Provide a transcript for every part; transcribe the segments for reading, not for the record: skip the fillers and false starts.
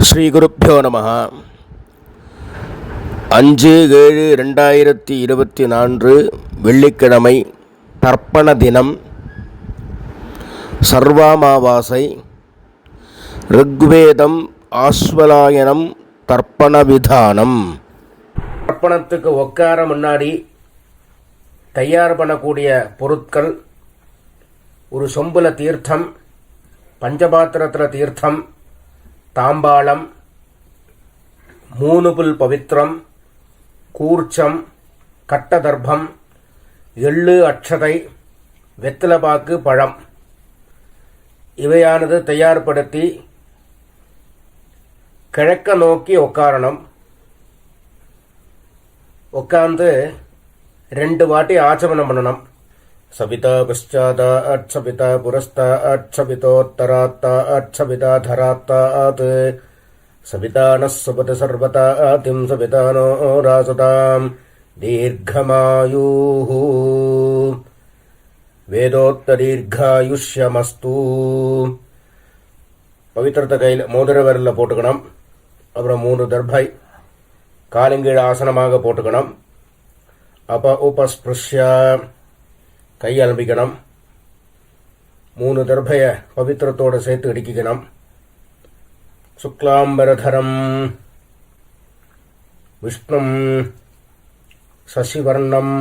ஸ்ரீகுருப்போ நம. 5/7/2024 வெள்ளிக்கிழமை, தர்ப்பண தினம், சர்வாமாவாசை. ருக்வேதம் ஆஸ்வலாயனம் தர்ப்பண விதானம். தர்ப்பணத்துக்கு உட்கார முன்னாடி தயார் பண்ணக்கூடிய பொருட்கள்: ஒரு சொம்புல தீர்த்தம், பஞ்சபாத்திரத்தில் தீர்த்தம், தாம்பாளம், 3 புல் பவித்திரம், கூர்ச்சம், கட்டதர்ப்பம், எள்ளு, அட்சதை, வெத்தலைப்பாக்கு, பழம் இவையானது தயார்படுத்தி கிழக்க நோக்கி உட்காரணும். உட்கார்ந்து 2 வாட்டி ஆச்சமனம் பண்ணணும். சபிதா பశ్చాதாத் சபிதா புரஸ்தாத் சபிதோத்தராத்தாத் சபிதா தராத்தாத் சபிதானஸ் சுபத சர்வதாதிம் சபிதானோ ராசதாம் தீர்க்கமாயுः வேதோத்ததீர்காயுஷ்யமஸ்து. பவித்திரத்தை கையில் மோதிர விரலில் போட்டுக்கணும். அப்புறம் 3 தர்பை காலிங்கீழ் ஆசனமாக போட்டுக்கணும். உபஸ்பிருஷ்ய கை அலம்பிக்கணும். 3 தர்பையை பவித்திரத்தோடு சேர்த்து இடிக்கணும். சுக்லாம்பரதரம் விஷ்ணும் சசிவர்ணம்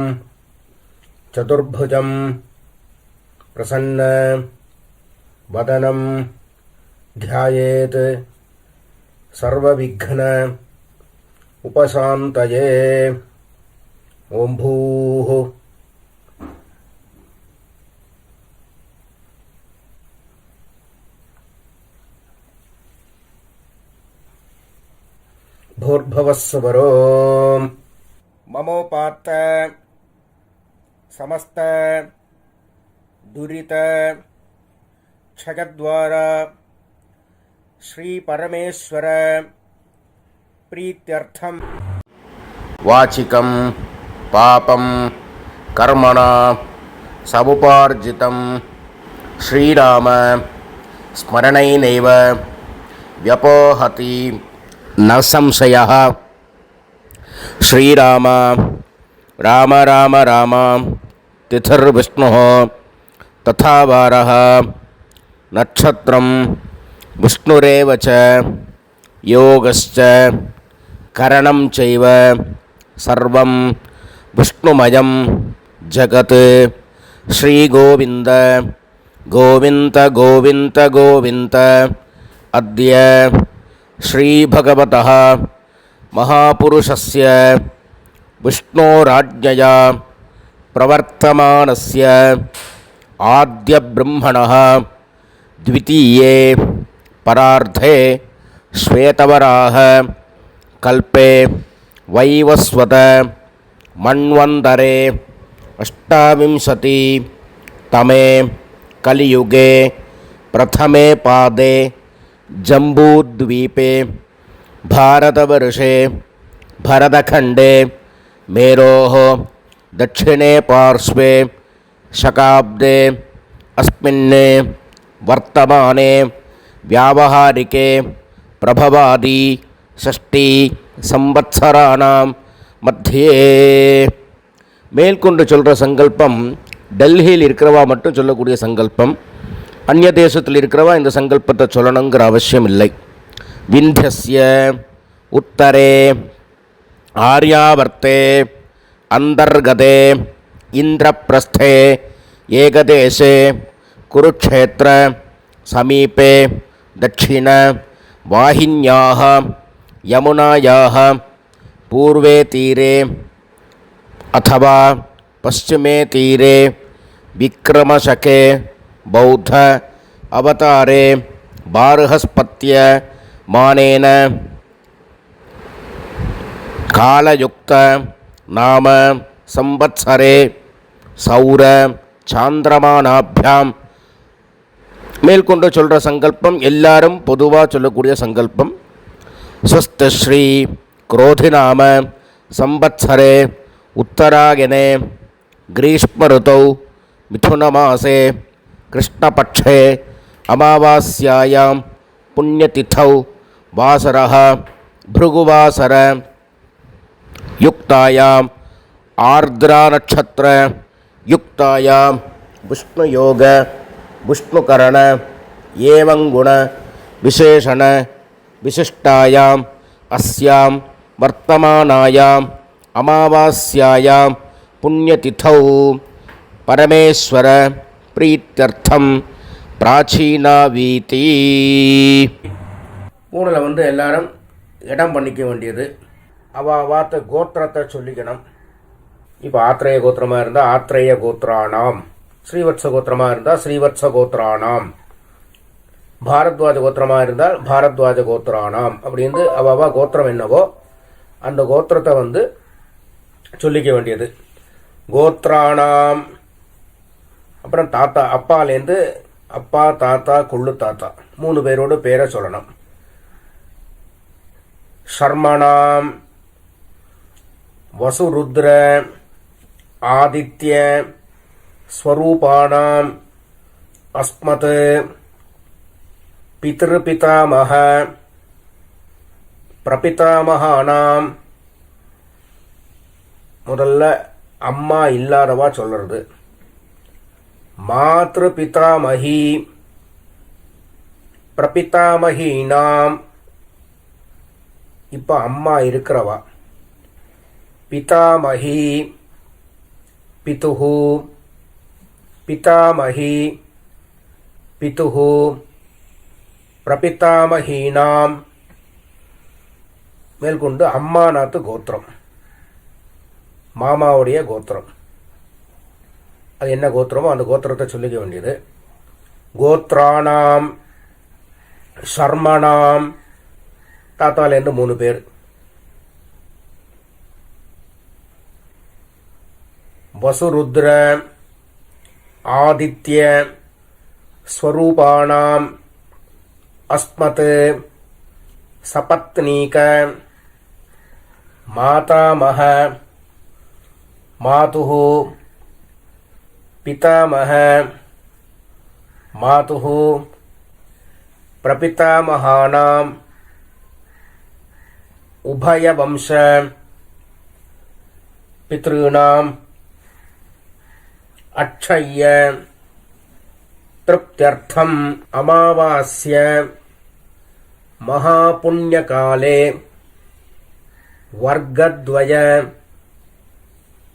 சதுர்புஜம் பிரசன்ன வதனம் த்யாயேத் சர்வவிக்ன உபசாந்தயே. ஓம் பூः भूर्भुवस्सुवरो ममोपात्त समस्त दुरित क्षयद्वारा श्री परमेश्वर प्रीत्यर्थम वाचिकं पापं कर्मणा समुपार्जितं श्रीराम स्मरणैनैव व्यपोहति न संशयः. श्रीराम राम राम राम तिथिर्विष्णुः तथा वारः नक्षत्रं विष्णुरेव च योगश्च करणं चैव सर्वं विष्णुमयं जगत्. श्रीगोविन्द गोविन्द गोविन्द गोविन्द. अद्य श्रीभगवतः महापुरुषस्य विष्णोराज्ञया प्रवर्तमानस्य आद्यब्रह्मणः द्वितीये परार्धे श्वेतवराह कल्पे वैवस्वत मन्वन्तरे 28तमे कलियुगे प्रथमे पादे जम्बूद्वीपे भारतवर्षे भरतखण्डे मेरोः दक्षिणे पार्श्वे शकाब्दे अस्मिन् वर्तमाने व्यावहारिके प्रभवादि 6 संवत्सराणां मध्ये. மேற்கொண்டு சொல்கிற சங்கல்பம் டெல்லியில் இருக்கிறவா மட்டும் சொல்லக்கூடிய சங்கல்பம். அந்நிய தேசத்தில் இருக்கிறவா இந்த சங்கல்பத்தை சொல்லணுங்கிற அவசியம் இல்லை. விந்தியஸ்ய உத்தரே ஆர்யாவர்த்தே அந்தர்கதே இந்திரப்பிரஸ்தே ஏகதேசே குருக்ஷேத்திர சமீபே தட்சிண வாஹின்யாः யமுனாயாः பூர்வே தீரே अथवा पश्चिमे तीरे विक्रमशके बौद्ध अवतारे बार्हस्पत्य मानेन कालयुक्त नाम संवत्सरे सौर சாந்திரமானாபியாம். மேற்கொண்டு சொல்கிற சங்கல்பம் எல்லாரும் பொதுவாக சொல்லக்கூடிய சங்கல்பம். ஸ்வஸ்தி ஸ்ரீ குரோதிநாம संवत्सरे उत्तरायणे ग्रीष्म ऋतौ मिथुनमासे कृष्णपक्षे अमावास्यायां पुण्यतिथौ வாசரः भृगुवासर युक्तायां आर्द्रा नक्षत्र युक्तायां विष्णुयोग विष्णुकरण एवं गुण विशेषण विशिष्टायां अस्यां वर्तमानायां अमावास्यायां पुण्यतिथौ परमेश्वर प्रीत्यर्थम प्राचीनावीति. மூணில் வந்து எல்லாரும் இடம் பண்ணிக்க வேண்டியது. அவாவாத்த கோத்திரத்தை சொல்லிக்கணும். இப்போ ஆத்ரேய கோத்திரமாக இருந்தால் ஆத்ரேய கோத்ரானாம், ஸ்ரீவத்ச கோத்திரமாக இருந்தால் ஸ்ரீவத்ச கோத்ரானாம், பாரத்வாஜ கோத்திரமாக இருந்தால் பாரத்வாஜ கோத்ரானாம் அப்படின்னு அவாவா கோத்திரம் என்னவோ அந்த கோத்திரத்தை வந்து சொல்லிக்க வேண்டியது. கோத்ரானாம் அப்புறம் தாத்தா, அப்பாலேருந்து அப்பா தாத்தா கொள்ளு தாத்தா 3 பேரோட பேரை சொல்லணும். ஷர்மணாம் வசுருத்ர ஆதித்ய ஸ்வரூபாணாம் அஸ்மத் பித்ருபிதாமஹ பிரபிதாமகானாம். முதல்ல அம்மா இல்லாதவா சொல்றது. மாத்ரு பிதாமஹி பிரபிதாமஹீனாம். இப்போ அம்மா இருக்கிறவா. பிதாமஹி பிதுஹு பிதாமஹி பிதுஹு பிரபிதாமஹீனாம். மேற்கொண்டு அம்மாநாத்து கோத்திரம், மாமாவுடைய கோத்திரம். அது என்ன கோத்திரமோ அந்த கோத்திரத்தை சொல்லிக்க வேண்டியது. கோத்ரானாம் ஷர்மணாம், தாத்தாலேருந்து 3 பேர். வசுருத்ர ஆதித்ய ஸ்வரூபாணாம் அஸ்மத் சபத்னீக மாதாமஹ மாதுஹு பிதாமஹ மாதுஹு பிரபிதாமகானாம் உபயவம்ச பித்ருணாம் அட்சய்ய திருப்தியர்த்தம் அமாவாஸ்ய மகாபுண்யகாலே வர்க்கத்வய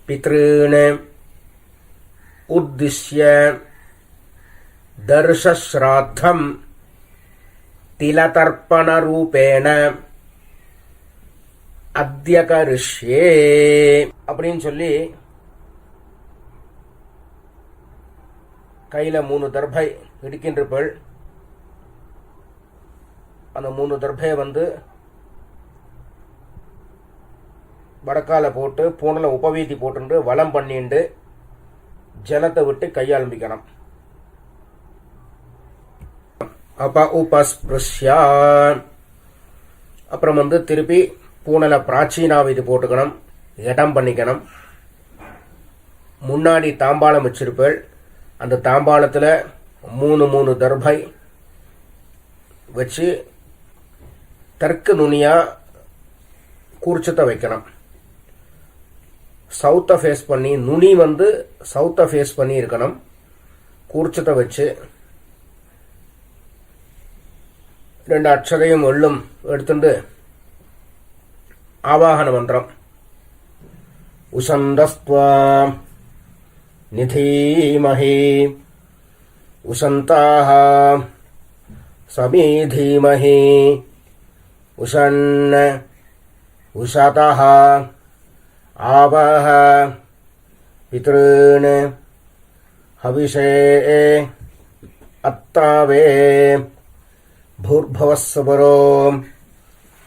பித்ருன் உத்திஷ்ய தர்ஷஸ்ராத்தம் திலதர்ப்பணரூபேண அத்யகரிஷ்யே அப்படின்னு சொல்லி கையில் 3 தர்பை இடுக்கின்றிருப்பள். அந்த 3 தர்பையை வந்து வடக்கால போட்டு பூனில் உபவீதி போட்டு வலம் பண்ணிண்டு ஜலத்தை விட்டு கையாளம்பிக்கணும். அப்ப உபஸ்பிருஷ்யா அப்புறம் வந்து திருப்பி பூனலை பிராச்சீனாவிதி போட்டுக்கணும், இடம் பண்ணிக்கணும். முன்னாடி தாம்பாளம் வச்சிருப்பேள். அந்த தாம்பாளத்தில் 3 தர்பை வச்சு தெற்கு நுனியா கூர்ச்சத்தை வைக்கணும். சவுத்தை ஃபேஸ் பண்ணி, நுனி வந்து சவுத்தை ஃபேஸ் பண்ணி இருக்கணும். கூர்ச்சத்தை வச்சு 2 அட்சதையும் எள்ளும் எடுத்துட்டு ஆவாகன மந்திரம் உசந்தஸ்த்வா நிதீமஹி உசந்தாஹ சமீதீமஹி உஷன் உஷதஹ ஆவஹ பித்ருன் ஹவிஷே அத்தாவே பூர்பவஸ்வரோ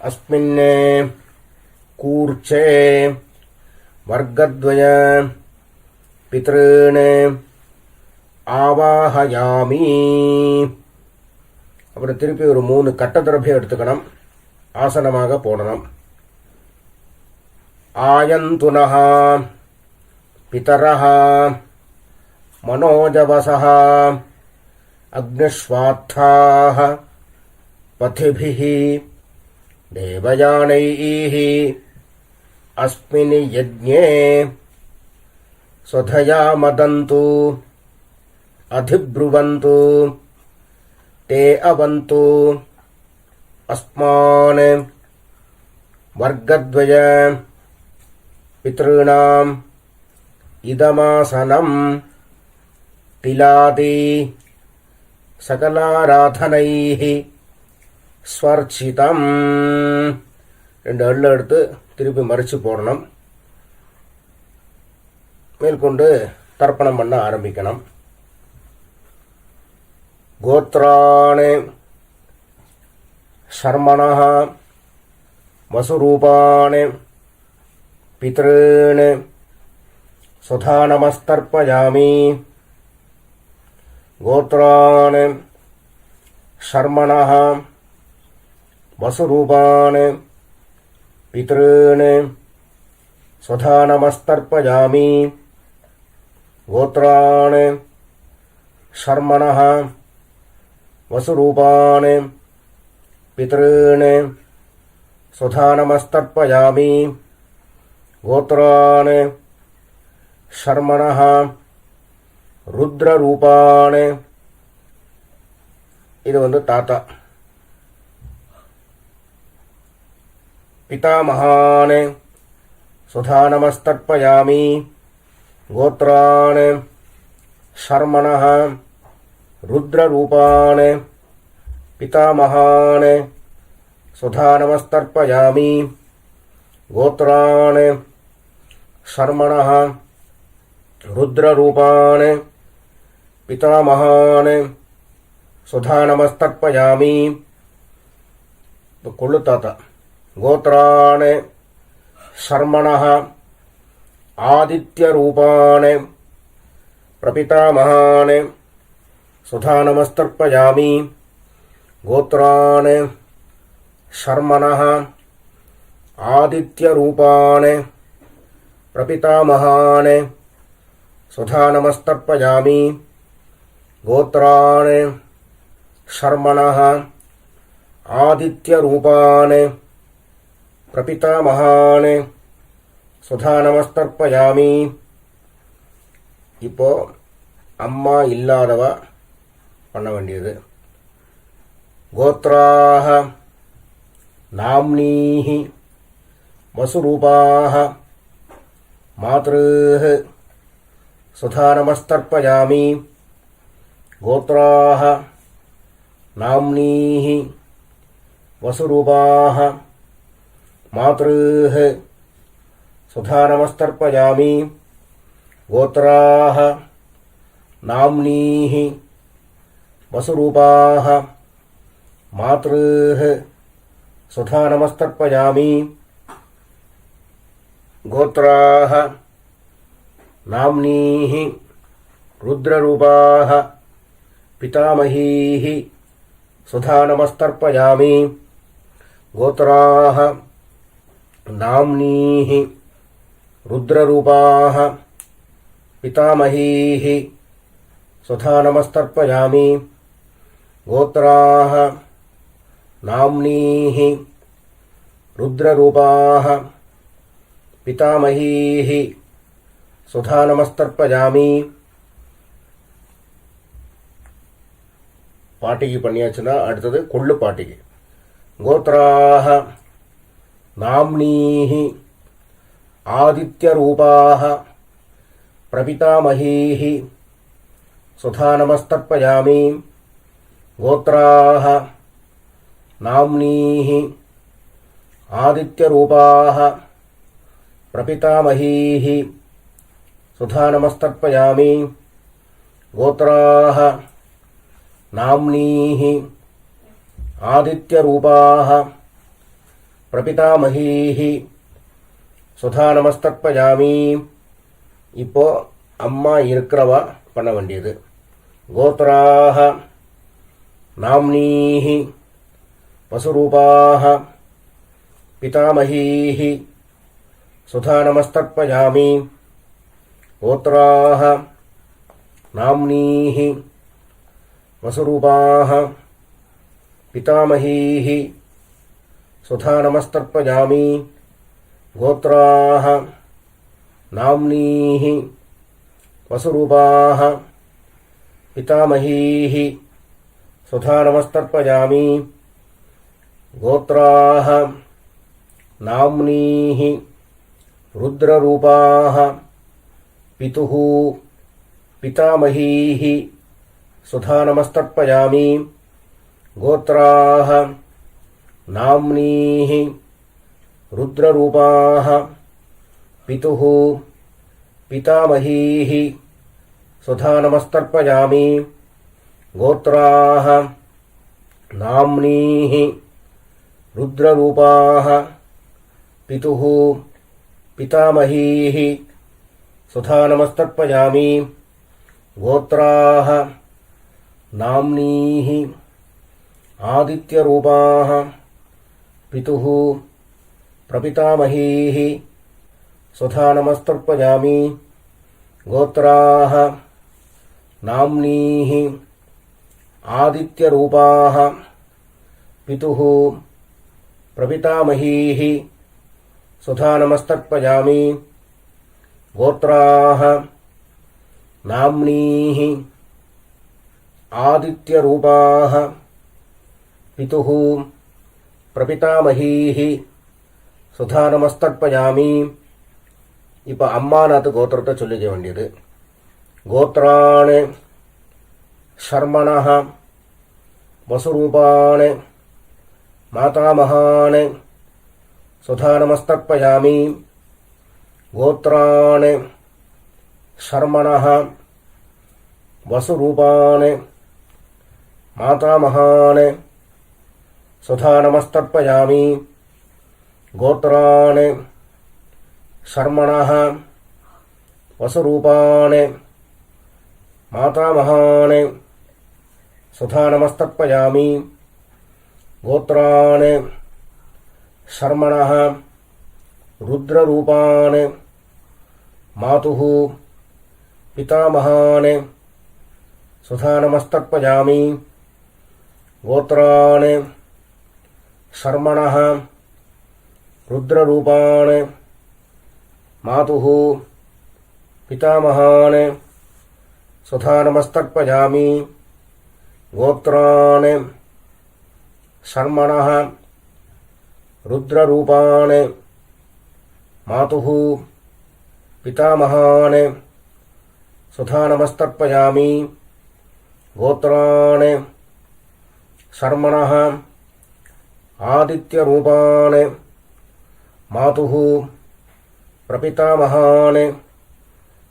அஸ்மின் கூர்ச்சே வர்க்கத்வய பித்ருன் ஆவாஹயாமி. அப்புறம் திருப்பி ஒரு 3 கட்டதிரபியம் எடுத்துக்கணும், ஆசனமாக போடணும். ஆயந்துனஹ பிதரஹ மனோஜவசஹ அக்னிஸ்வாத்தாஹ பதிபிஹி தேவயானைः அஸ்மின் யஜ்ஞே ஸ்வதயா மதந்து அதிப்ருவந்து தே அவந்து அஸ்மான் வர்க்கத்வய பித்ருணாம் இதமாசனம் திலாதி சகலாராதனைः ஸ்வர்ச்சிதம். 2 அள்ளு எடுத்து திருப்பி மறித்து போடணும். மேற்கொண்டு தர்ப்பணம் பண்ண ஆரம்பிக்கணும். கோத்ராணி சர்மணः வசுரூபாணி பித்ருணி சுதா நமஸ்தர்ப்பயாமி. கோத்ராணி சர்மணः வசுரூபாணி பித்ருணி சுதா நமஸ்தர்ப்பயாமி. கோத்ராணி சர்மணः வசுரூபாணி பித்ருணி சுதா நமஸ்தர்ப்பயாமி. கோத்ராணி சர்மணः ருத்ரரூபாணி. இது தாத்தா. பிதாமகான் சுதா நமஸ்தர்ப்பயாமி. கோத்ராணி சர்மணः ருத்ரரூபாணி பிதாமகான் சுதா நமஸ்தர்ப்பயாமி. கோத்ராணி சர்மணः ருத்ரரூபாணி பிதாமகான் சுதா நமஸ்தர்ப்பயாமி. கொள்ளு தாத்தா. கோத்ராணி சர்மணः ஆதித்யரூபாணி பிரபிதாமகான் சுதா நமஸ்தர்ப்பயாமி. கோத்ராணி சர்மணः ஆதித்யரூபாணி பிரபிதாமகான் சுதா நமஸ்தர்ப்பயாமி. கோத்ராணி சர்மணः ஆதித்யரூபாணி பிரபிதாமகான் சுதா நமஸ்தர்ப்பயாமி. இப்போ அம்மா இல்லாதவ பண்ண வேண்டியது. கோத்ராः நாம்னீः வசுரூபாः மாத்ருः சுதா நமஸ்தர்ப்பயாமி. கோத்ராः நாம்னீः வசுரூபாः மாத்ருः சுதா நமஸ்தர்ப்பயாமி. கோத்ராः நாம்னீः வசுரூபாः மாத்ருः சுதா நமஸ்தர்ப்பயாமி. கோத்ராः நாம்னீः ருத்ரரூபாः பிதாமகீः சுதா நமஸ்தர்ப்பயாமி. கோத்ராः நாம்னீः ருத்ரரூபாः பிதாமகீः சுதா நமஸ்தர்ப்பயாமி. கோத்ராः நாம்னீः ருத்ரரூபாः பிதாமகீः சுதா நமஸ்தர்ப்பயாமி. பாட்டிக்கு பண்ணியாச்சுன்னா அடுத்தது கொள்ளு பாட்டிக்கு. கோத்ராः நாம்னீः ஆதித்யரூபாः பிரபிதாமகீः சுதா நமஸ்தர்ப்பயாமி. கோத்ராः நாம்னீः ஆதித்யரூபாः பிரபிதாமகீः சுதா நமஸ்தர்ப்பயாமி. கோத்ராः நாம்னீः ஆதித்யரூபாः பிரபிதாமகீः சுதா நமஸ்தர்ப்பயாமி. இப்போ அம்மா இருக்கிறவா பண்ண வேண்டியது. கோத்ராः நாம்னீः வசுரூபாः பிதாமகீः சுதா நமஸ்தர்ப்பயாமி. கோத்ராः நாம்னீः வசுரூபாः பிதாமகீः सुधा नमस्तर्पयामि गोत्राः नाम्नीः वसुरूपाः पितामहीः सुधा नमस्तर्पयामि गोत्राः नाम्नीः रुद्ररूपाः पितुः पितामहीः सुधा नमस्तर्पयामि गोत्राः नाम्नीः रुद्ररूपाः पितुः पितामहीः सुधा नमस्तर्पयामि गोत्राः नाम्नीः रुद्ररूपाः पितुः पितामहीः सुधा नमस्तर्पयामि गोत्राः नाम्नीः आदित्यरूपाः पितुः प्रपितामहीः सुधा नमस्तर्पयामि गोत्राः नाम्नीः आदित्यरूपाः पितुः प्रपितामहीः सुधा नमस्तर्पयामि गोत्राः नाम्नीः आदित्यरूपाः पितुः प्रपितामहीः सुधा नमस्तर्पयामि இப்போ அம்மாநாத்து கோத்திரத்தை சொல்லிக்க வேண்டியது. கோத்ராணி ஷர்மணः வசுரூபாணி மாதாமகாணி சுதா நமஸ்தர்ப்பயாமி கோத்ராணி ஷர்மணः வசுரூபாணி மாதாமகாணி சுதா நமஸ்தர்ப்பயாமி கோத்ராணி शर्मणः वसुरूपाणि मातामहानि सुधा नमस्तर्पयामि गोत्राणि शर्मणः रुद्ररूपाणि मातुः पितामहानि सुधा नमस्तर्पयामि गोत्राणि शर्मणः रुद्ररूपाणि मातुः पितामहानि सुधा नमस्तर्पयामि गोत्राणि शर्मणः रुद्ररूपाणि मातुः पितामहानि सुधा नमस्तर्पयामि गोत्राणि शर्मणः आदित्यरूपाणि मातुः प्रपितामहानि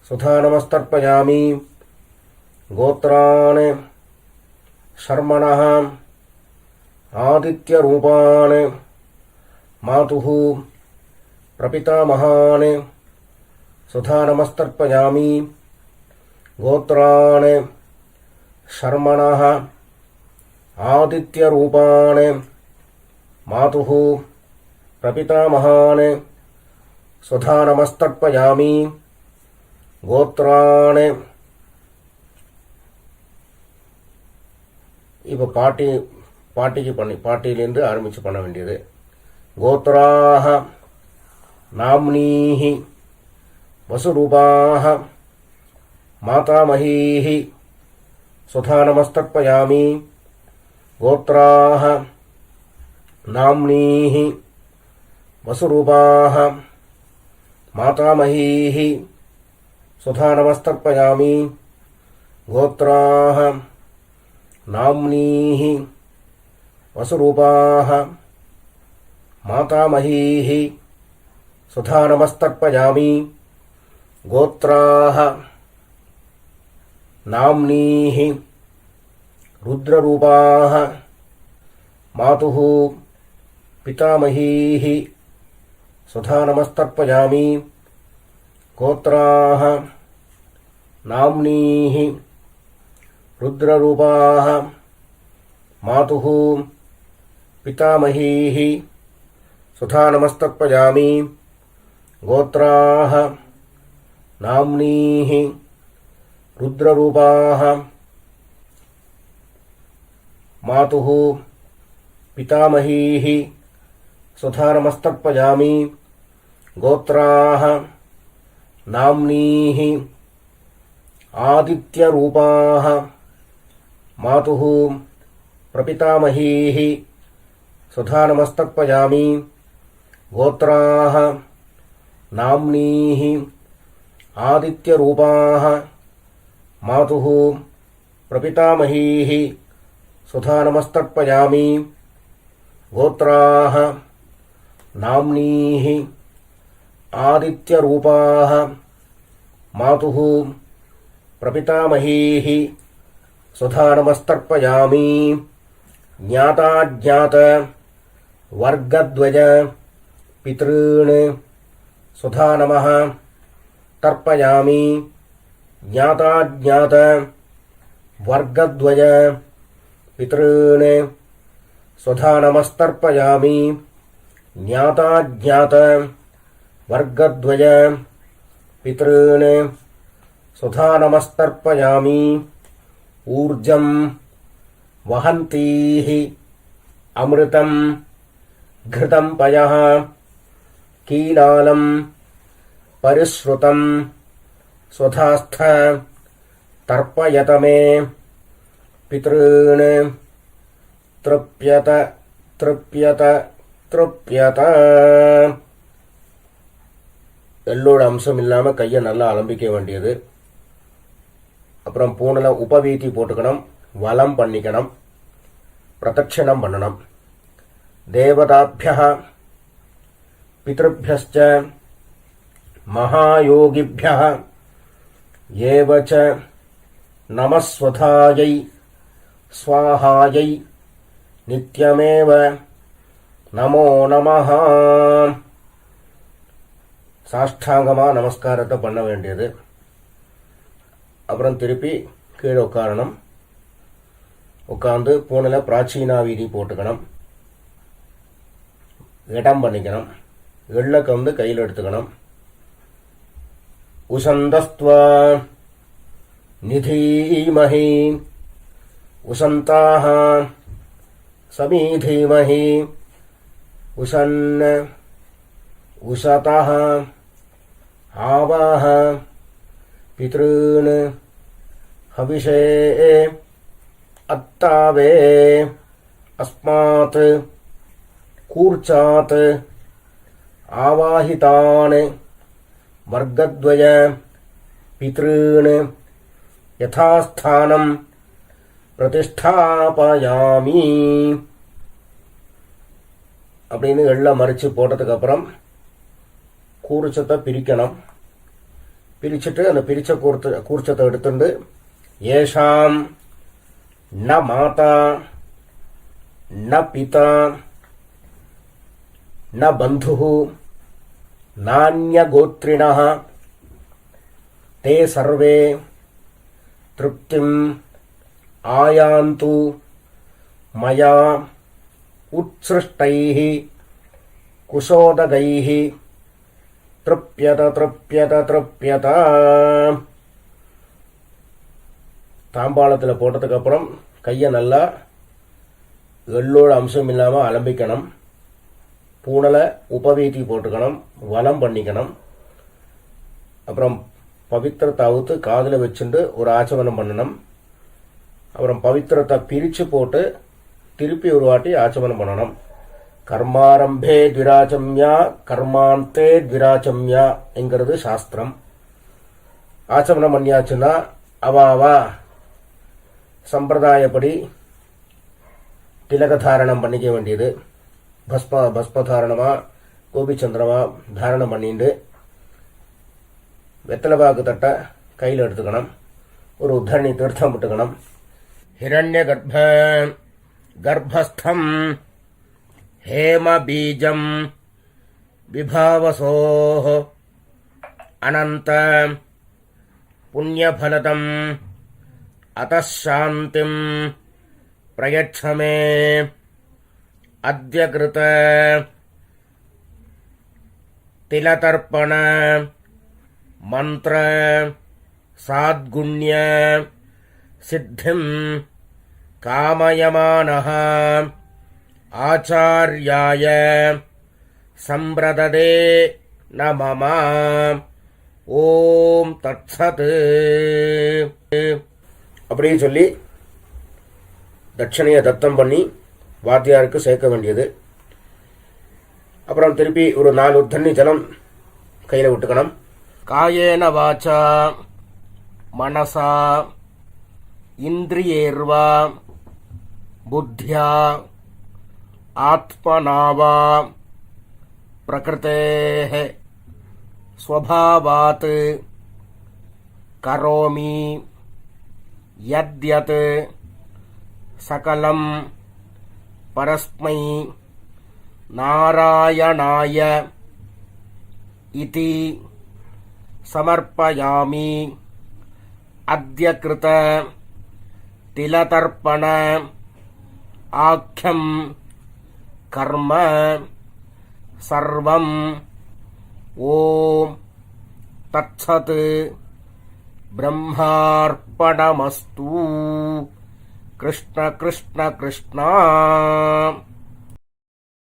सुधा नमस्तर्पयामि गोत्राणि शर्मणः आदित्यरूपाणि मातुः प्रपितामहानि सुधा नमस्तर्पयामि गोत्राणि शर्मणः आदित्यरूपाणि मातुः प्रपितामहानि सुधा नमस्तर्पयामि गोत्राणि இப்போ பாட்டியிலேருந்து ஆரம்பித்து பண்ண வேண்டியது. கோத்ராः नाम्नीः वसुरूपाः मातामहीः सुधा नमस्तर्पयामि गोत्राः नाम्नीः वसुरूपाः मातामहीः सुधा नमस्तर्पयामि गोत्राः नाम्नीः वसुरूपाः मातामहीः सुधा नमस्तर्पयामि गोत्राः नाम्नीः रुद्ररूपाः मातुः पितामहीः सुधा नमस्तर्पयामि गोत्राः नाम्नीः रुद्ररूपाः मातुः पितामहीः सुधा नमस्तर्पयामि गोत्राः नाम्नीः रुद्ररूपाः मातुः पितामहीः சுதானமஸ்தர்ப்பயாமி. கோத்ராः நாம்னீः ஆதித்யரூபாः மாதுः பிரபிதாமகீः. சுதானமஸ்தர்ப்பயாமி. கோத்ராः நாம்னீः ஆதித்யரூபாः மாதுः பிரபிதாமகீः. சுதானமஸ்தர்ப்பயாமி. கோத்ராः நாம்னீः ஆதித்யரூபாः மாதுः பிரபிதாமகீः. சுதானமஸ்தர்ப்பயாமி. ஞாதாஜ்ஞாத வர்க்கத்வய பித்ருன் சுதானமः தர்ப்பயாமி. ஞாதாஜ்ஞாத வர்க்கத்வய பித்ருன் சுதானமஸ்தர்ப்பயாமி. ஞாதாஜ்ஞாத வர்க்கத்வய பித்ருன் சுதானமஸ்தர்ப்பயாமி. ஊர்ஜம் வஹந்தீः அமிர்தம் घृतं पयः कीलालं परिश्रुतं स्वधास्थ तर्पयत मे पितॄन् तृप्यत तृप्यत तृप्यत. எள்ளோட அம்சம் இல்லாமல் கையை நல்லா அலம்பிக்க வேண்டியது. அப்புறம் பூனில் உபவீதி போட்டுக்கணும், வலம் பண்ணிக்கணும், பிரதட்சிணம் பண்ணணும். தேவதாபியः பித்ருभ्यश्च மகாயோகிभ्यः ஏவச்ச நமஸ்வதாயை ஸ்வாஹாயை நித்யமேவ நமோ நமஹ. சாஷ்டாங்கமா நமஸ்காரத்தை பண்ண வேண்டியது. அப்புறம் திருப்பி கீழே உட்காரணும். உட்கார்ந்து பூனில் பிராச்சீனா வீதி போட்டுக்கணும், இடம் பண்ணிக்கணும். எள்ளக்க வந்து கையில் எடுத்துக்கணும். உசந்தஸ்த்வா நிதீமஹி உசந்தாஹ சமீதீமஹி உசன் உசதஹ ஆவாஹ பித்ருன் ஹவிஷே அத்தாவே அஸ்மாத் கூர்ச்சாத் ஆவாஹிதான் வர்க்கத்வய பித்ருன் யதாஸ்தானம் பிரதிஷ்டாபயாமி. அப்படின்னு எள்ள மறித்து போட்டதுக்கு அப்புறம் கூர்ச்சத்தை பிரிக்கணும். பிரிச்சுட்டு அந்த பிரிச்ச கூர்ச்சத்தை எடுத்துட்டு ஏஷாம் ந மாதா ந பிதா ந பந்துः நான்யகோத்ரிணः தே சர்வே திருப்திம் ஆயாந்து மயா உத்ஸ்ருஷ்டைः குஷோதகைः திருப்யத திருப்யத திருப்யத. தாம்பாளத்தில் போட்டதுக்கு அப்புறம் கையை நல்லா எள்ளோட அம்சம் இல்லாமல் அலம்பிக்கணும். பூனலை உபவீதி போட்டுக்கணும், வலம் பண்ணிக்கணும். அப்புறம் பவித்திரத்தை அவுத்து காதில் வச்சுட்டு ஒரு ஆச்சமனம் பண்ணணும். அப்புறம் பவித்திரத்தை பிரித்து போட்டு திருப்பி ஒரு வாட்டி ஆச்சமனம் பண்ணணும். கர்மாரம்பே த்விராச்சம்யா கர்மாந்தே த்விராச்சம்யா என்கிறது சாஸ்திரம். ஆச்சமனம் பண்ணியாச்சுன்னா அவாவா சம்பிரதாயப்படி திலகதாரணம் பண்ணிக்க வேண்டியது. பஸ்மதாரணமா கோபிச்சந்திரமா தாரணம் பண்ணிட்டு வெத்தலைபாக்கு தட்ட கையில் எடுத்துக்கணும். ஒரு உத்தரணி தீர்த்தம் விட்டுக்கணும். ஹிரண்ய கர்ப்பஸ்தம் ஹேம பீஜம் விபாவசோஹ அனந்த புண்ணியபலதம் அதாந்திம் பிரயட்சமே அத்ய கிருத திலதர்ப்பண மந்திர சாத்குண்ய சித்திம் காமயமானஹ ஆச்சார்யாய சம்பிரததே நமம. ஓம் தத்சத். அப்படின்னு சொல்லி தட்சணையை தத்தம் பண்ணி வாத்தியாருக்கு சேர்க்க வேண்டியது. அப்புறம் திருப்பி ஒரு 4 தண்ணி ஜலம் கையில் விட்டுக்கணும். காயேன வாச்சா மனசா இந்திரியேர்வா புத்தியா ஆத்மனாவா பிரகிருதேஹ ஸ்வபாவாத் கரோமி யத்யத் சகலம் பரஸ்மை நாராயணாய இதி சமர்ப்பயாமி. அத்ய கிருத திலதர்ப்பண ஆக்யம் கர்ம சர்வம். ஓம் தத்சத். பிரம்மார்ப்பணமஸ்து. கிருஷ்ண கிருஷ்ண கிருஷ்ணா.